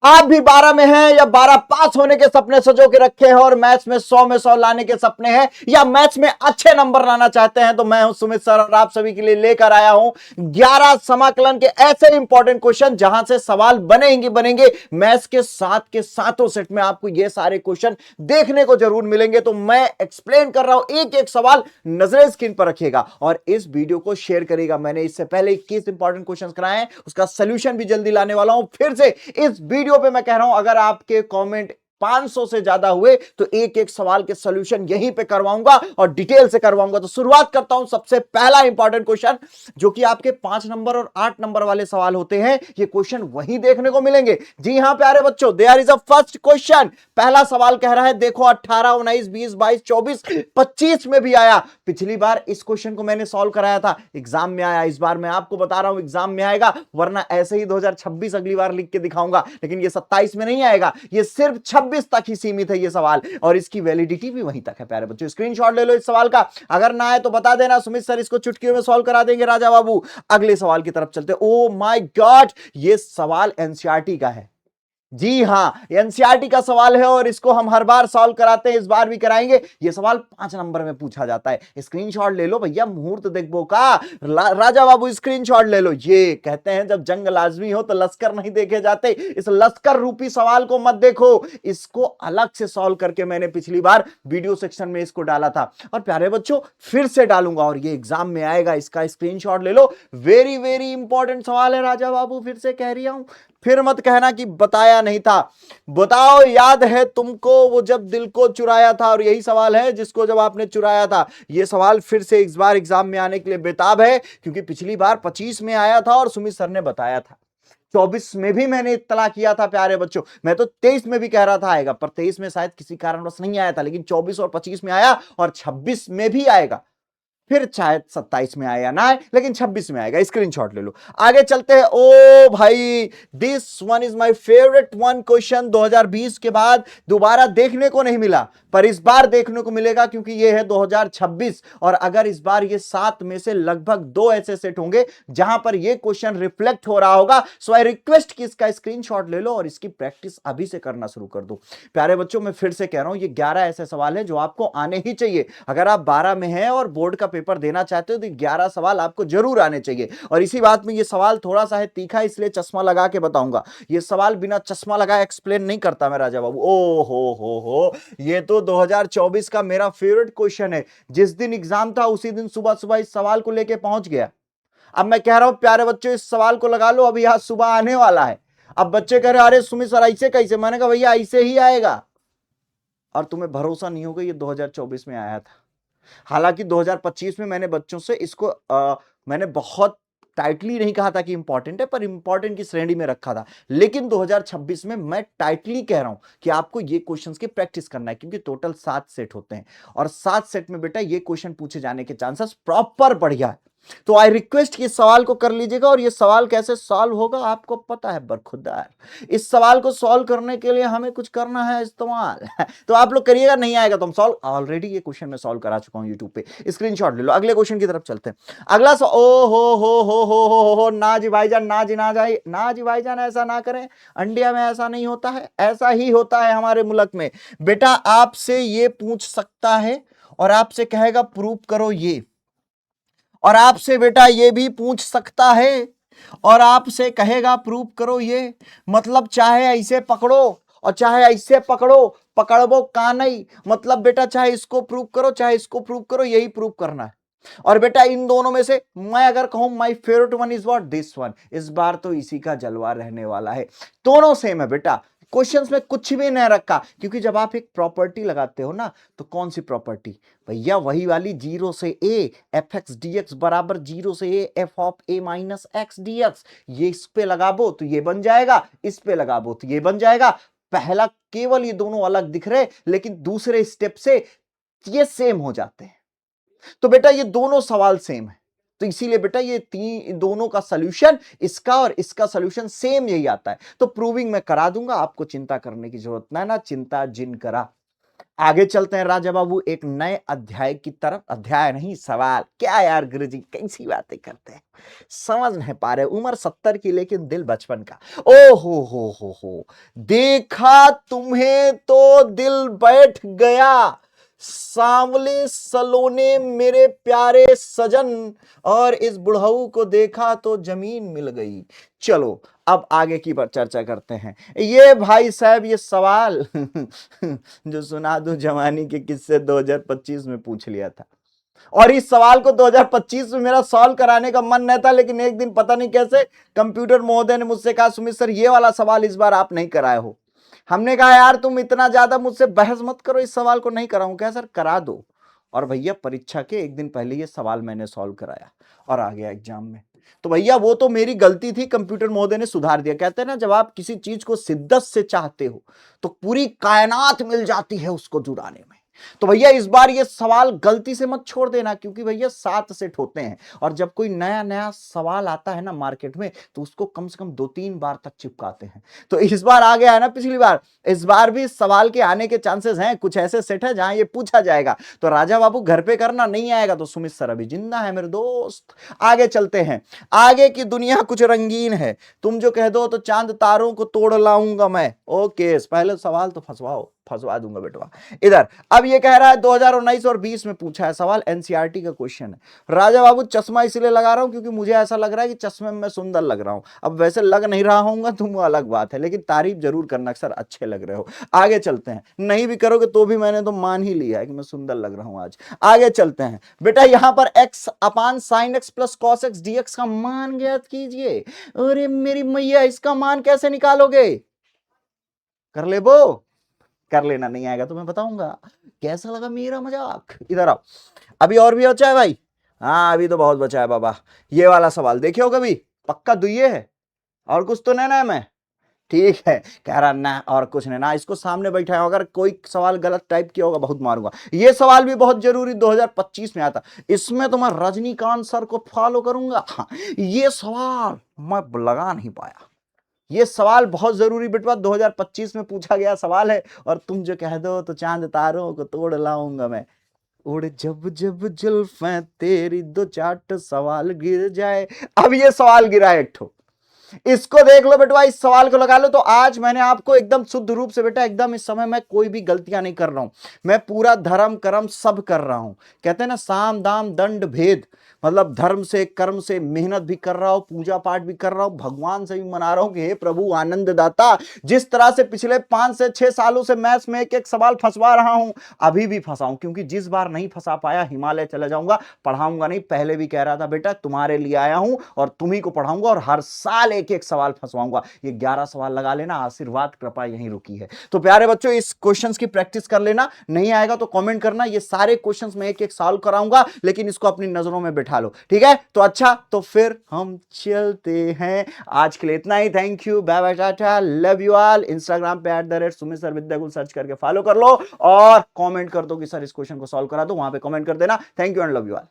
आप भी 12 में हैं या 12 पास होने के सपने सजो के रखे हैं और मैथ्स में 100 में 100 लाने के सपने हैं या मैथ्स में अच्छे नंबर लाना चाहते हैं, तो मैं हूं सुमित सर और आप सभी के लिए लेकर आया हूं 11 समाकलन के ऐसे इंपॉर्टेंट क्वेश्चन जहां से सवाल बनेंगे बनेंगे। मैथ्स के सातों सेट में आपको ये सारे क्वेश्चन देखने को जरूर मिलेंगे। तो मैं एक्सप्लेन कर रहा हूं, एक एक सवाल नजरें स्क्रीन पर रखिएगा और इस वीडियो को शेयर करिएगा। मैंने इससे पहले 21 इंपॉर्टेंट क्वेश्चन कराए हैं, उसका सोल्यूशन भी जल्दी लाने वाला हूं। फिर से इस वीडियो पे मैं कह रहा हूं, अगर आपके कमेंट 500 से ज्यादा हुए तो एक एक सवाल के सॉल्यूशन यहीं पे करवाऊंगा और डिटेल से करवाऊंगा। तो शुरुआत करता हूं सबसे पहला इंपॉर्टेंट क्वेश्चन, जो कि आपके 5 नंबर और 8 नंबर वाले सवाल होते हैं। ये क्वेश्चन वहीं देखने को मिलेंगे। जी हां प्यारे बच्चों, there is a first question. पहला सवाल कह रहा है, देखो 18, 19, 20, 22, 24, 25 में भी आया। पिछली बार इस क्वेश्चन को मैंने सॉल्व कराया था, एग्जाम में आया। इस बार मैं आपको बता रहा हूं एग्जाम में आएगा, वरना ऐसे ही 2026 अगली बार लिख के दिखाऊंगा। लेकिन ये 27 में नहीं आएगा, ये सिर्फ 26 तक ही सीमित है ये सवाल, और इसकी वैलिडिटी भी वहीं तक है। प्यारे बच्चों, स्क्रीनशॉट ले लो इस सवाल का। अगर ना आए तो बता देना, सुमित सर इसको चुटकियों में सॉल्व करा देंगे राजा बाबू। अगले सवाल की तरफ चलते। ओ माय गॉड, ये सवाल एनसीईआरटी का है। जी हां, एनसीईआरटी का सवाल है और इसको हम हर बार सॉल्व कराते हैं, इस बार भी कराएंगे। ये सवाल 5 नंबर में पूछा जाता है। स्क्रीनशॉट ले लो भैया, मुहूर्त देखबो का राजा बाबू, स्क्रीनशॉट ले लो। ये कहते हैं जब जंग लाजमी हो तो लश्कर नहीं देखे जाते। इस लश्कर रूपी सवाल को मत देखो, इसको अलग से सॉल्व करके मैंने पिछली बार वीडियो सेक्शन में इसको डाला था और प्यारे बच्चों फिर से डालूंगा और ये एग्जाम में आएगा। इसका स्क्रीनशॉट ले लो। वेरी वेरी इंपॉर्टेंट सवाल है राजा बाबू, फिर से कह रहा हूं, फिर मत कहना कि बताया नहीं था। बताओ, याद है तुमको वो जब दिल को चुराया था? और यही सवाल है जिसको जब आपने चुराया था। ये सवाल फिर से इस बार एग्जाम में आने के लिए बेताब है, क्योंकि पिछली बार 25 में आया था और सुमित सर ने बताया था। 24 में भी मैंने इत्तला किया था प्यारे बच्चों। मैं तो 23 में भी कह रहा था आएगा, पर 23 में शायद किसी कारणवश नहीं आया था, लेकिन 24 और 25 में आया और 26 में भी आएगा। फिर शायद 27 में आया ना आए, लेकिन 26 में आएगा। स्क्रीनशॉट ले लो। आगे चलते हैं। ओ भाई, this one is my favourite one question. 2020 के बाद दोबारा देखने को नहीं मिला, पर इस बार देखने को मिलेगा, क्योंकि ये है 2026। और अगर इस बार ये 7 में से लगभग 2 ऐसे सेट होंगे जहां पर ये क्वेश्चन रिफ्लेक्ट हो रहा होगा। सो आई रिक्वेस्ट कि इसका स्क्रीनशॉट ले लो और इसकी प्रैक्टिस अभी से करना शुरू कर दो। प्यारे बच्चों, मैं फिर से कह रहा हूं, ये 11 ऐसे सवाल है जो आपको आने ही चाहिए। अगर आप 12 में हैं और बोर्ड का पेपर देना चाहते हो तो 11 सवाल आपको जरूर आने चाहिए। और इसी बात में ये सवाल थोड़ा सा है तीखा, इसलिए चश्मा लगा के बताऊंगा। ये सवाल बिना चश्मा लगाए एक्सप्लेन नहीं करता मैं राजा बाबू। ओ हो, ये तो 2024 का मेरा फेवरेट क्वेश्चन है। जिस दिन एग्जाम था उसी दिन सुबह सुबह इस सवाल को लेके पहुंच गया। अब मैं कह रहा हूं प्यारे बच्चों, इस सवाल को लगा लो, अभी आज सुबह आने वाला है। अब बच्चे कह रहे अरे सुमित सर ऐसे कैसे? मैंने कहा भैया ऐसे ही आएगा। और तुम्हें भरोसा नहीं होगा, ये 2024 में आया था। हालांकि 2025 में मैंने बच्चों से इसको मैंने बहुत टाइटली नहीं कहा था कि इंपॉर्टेंट है, पर इंपॉर्टेंट की श्रेणी में रखा था। लेकिन 2026 में मैं टाइटली कह रहा हूं कि आपको ये क्वेश्चंस की प्रैक्टिस करना है, क्योंकि टोटल 7 सेट होते हैं और 7 सेट में बेटा ये क्वेश्चन पूछे जाने के चांसेस प्रॉपर बढ़िया है। तो आई रिक्वेस्ट कि इस सवाल को कर लीजिएगा। और ये सवाल कैसे सॉल्व होगा आपको पता है बरखुरदार। इस सवाल को सॉल्व करने के लिए हमें कुछ करना है इस्तेमाल तो आप लोग करिएगा, नहीं आएगा तो हम सॉल्व, ऑलरेडी ये क्वेश्चन मैं सॉल्व करा चुका हूं यूट्यूब पे। स्क्रीनशॉट ले लो। अगले क्वेश्चन की तरफ चलते हैं। अगला ओ हो, ना जी भाईजान, ना जी, ना जी भाईजान, ऐसा ना करें। इंडिया में ऐसा नहीं होता है, ऐसा ही होता है हमारे मुल्क में। बेटा आपसे ये पूछ सकता है और आपसे कहेगा प्रूव करो ये, और आपसे बेटा ये भी पूछ सकता है और आपसे कहेगा प्रूव करो ये। मतलब चाहे ऐसे पकड़ो और चाहे ऐसे पकड़ो, पकड़बो का नहीं। मतलब बेटा चाहे इसको प्रूव करो चाहे इसको प्रूव करो, यही प्रूव करना है। और बेटा इन दोनों में से मैं अगर कहूं my favourite one is what, this one. इस बार तो इसी का जलवा रहने वाला है। दोनों सेम है बेटा, क्वेश्चंस में कुछ भी नहीं रखा। क्योंकि जब आप एक प्रॉपर्टी लगाते हो ना, तो कौन सी प्रॉपर्टी भैया? वही वाली, 0 से a F x D x बराबर 0 से a F of a minus x D x. ये इस पे लगाबो तो ये बन जाएगा, इस पे लगाबो तो ये बन जाएगा। पहला केवल ये दोनों अलग दिख रहे, लेकिन दूसरे स्टेप से ये सेम हो जाते हैं। तो बेटा ये दोनों सवाल सेम है, तो इसीलिए बेटा ये तीन दोनों का सॉल्यूशन, इसका और इसका सॉल्यूशन सेम यही आता है। तो प्रूविंग मैं करा दूंगा, आपको चिंता करने की जरूरत ना चिंता जिन करा। आगे चलते हैं राजा बाबू एक नए अध्याय की तरफ। अध्याय नहीं, सवाल। क्या यार गुरुजी कैसी बातें करते हैं, समझ नहीं पा रहे। उम्र 70 की लेकिन दिल बचपन का। ओ हो, देखा तुम्हें तो दिल बैठ गया, सांवले सलोने मेरे प्यारे सजन, और इस बुढ़ऊ को देखा तो जमीन मिल गई। चलो अब आगे की पर चर्चा करते हैं। ये भाई साहब ये सवाल जो सुना दो जवानी के किस्से 2025 में पूछ लिया था, और इस सवाल को 2025 में मेरा सॉल्व कराने का मन नहीं था, लेकिन एक दिन पता नहीं कैसे कंप्यूटर महोदय ने मुझसे कहा सुमित सर ये वाला सवाल इस बार आप नहीं कराए हो। हमने कहा यार तुम इतना ज्यादा मुझसे बहस मत करो, इस सवाल को नहीं कराऊं क्या सर, करा दो। और भैया परीक्षा के एक दिन पहले ये सवाल मैंने सॉल्व कराया और आ गया एग्जाम में। तो भैया वो तो मेरी गलती थी, कंप्यूटर महोदय ने सुधार दिया। कहते हैं ना जब आप किसी चीज को शिद्दत से चाहते हो तो पूरी कायनात मिल जाती है उसको जुड़ाने में। तो भैया इस बार ये सवाल गलती से मत छोड़ देना, क्योंकि भैया 7 सेट होते हैं, और जब कोई नया नया सवाल आता है ना मार्केट में तो उसको कम से कम 2-3 बार तक चिपकाते हैं। तो इस बार आ गया है ना पिछली बार, इस बार भी सवाल के आने के चांसेस हैं। कुछ ऐसे सेट है जहां ये पूछा जाएगा। तो राजा बाबू घर पे करना, नहीं आएगा तो सुमित सर अभी जिंदा है मेरे दोस्त। आगे चलते हैं। आगे की दुनिया कुछ रंगीन है, तुम जो कह दो तो चांद तारों को तोड़ लाऊंगा मैं। ओके पहले सवाल तो फंसवा दूंगा बेटवा। इधर अब ये कह रहा है 2019 और 20 में पूछा है सवाल, एनसीईआरटी का क्वेश्चन है। राजा बाबू चश्मा इसलिए लगा रहा हूं क्योंकि मुझे ऐसा लग रहा है कि चश्मे में मैं सुंदर लग रहा हूं। अब वैसे लग नहीं रहा हूंगा तुम, वो अलग बात है, लेकिन तारीफ जरूर करना सर अच्छे लग रहे हो। आगे चलते हैं, नहीं भी करोगे तो भी मैंने तो मान ही लिया है कि मैं सुंदर लग रहा हूं आज। आगे चलते हैं बेटा, यहां पर x अपान sign x plus cos x dx का मान ज्ञात कीजिए। अरे मेरी मैया, इसका मान कैसे निकालोगे? कर ले वो, कर लेना, नहीं आएगा तो मैं बताऊंगा। कैसा लगा मेरा मजाक? इधर आओ, अभी और भी बचा है भाई। हाँ अभी तो बहुत बचा है बाबा। ये वाला सवाल देखे हो कभी? पक्का दुइये है, और कुछ तो नहीं ना मैं? ठीक है, कह रहा ना और कुछ नहीं ना, इसको सामने बैठा है, अगर कोई सवाल गलत टाइप किया होगा बहुत मारूंगा। ये सवाल भी बहुत जरूरी 2025 में आता, इसमें तो मैं रजनीकांत सर को फॉलो करूंगा। हाँ, ये सवाल मैं लगा नहीं पाया, ये सवाल बहुत जरूरी बेटवा 2025 में पूछा गया सवाल है। और तुम जो कह दो तो चांद तारों को तोड़ लाऊंगा मैं। उड़ जब जब जुल्फें तेरी दो चाट सवाल गिर जाए। अब ये सवाल गिरा है एक ठो, इसको देख लो बेटवा, इस सवाल को लगा लो। तो आज मैंने आपको एकदम शुद्ध रूप से बेटा, एकदम इस समय मैं कोई भी गलतियां नहीं कर रहा हूं, मैं पूरा धर्म कर्म सब कर रहा हूं। कहते हैं ना साम दाम दंड भेद, मतलब धर्म से कर्म से मेहनत भी कर रहा हूं, पूजा पाठ भी कर रहा हूं, भगवान से भी मना रहा हूं कि हे प्रभु आनंद दाता। जिस तरह से पिछले 5 से 6 सालों से मैथ्स में एक एक सवाल फंसवा रहा हूं, अभी भी फंसाऊं, क्योंकि जिस बार नहीं फंसा पाया हिमालय चला जाऊंगा, पढ़ाऊंगा नहीं। पहले भी कह रहा था बेटा तुम्हारे लिए आया हूं और तुम्ही को पढ़ाऊंगा, और हर साल एक एक सवाल फंसवाऊंगा। ये 11 सवाल लगा लेना, आशीर्वाद कृपा यहीं रुकी है। तो प्यारे बच्चों इस क्वेश्चंस की प्रैक्टिस कर लेना, नहीं आएगा तो कमेंट करना। ये सारे क्वेश्चंस मैं एक एक सॉल्व कराऊंगा, लेकिन इसको अपनी नजरों में बैठा लो, ठीक है? तो अच्छा, तो फिर हम चलते हैं। आज के लिए इतना ही, thank you, bye bye, tata, love you all. Instagram पे @सुमित सर विद्याकुल सर्च करके फॉलो कर लो, और कमेंट कर दो कि सर इस क्वेश्चन को सॉल्व करा दो, वहां पे कमेंट कर देना। Thank you and love you all.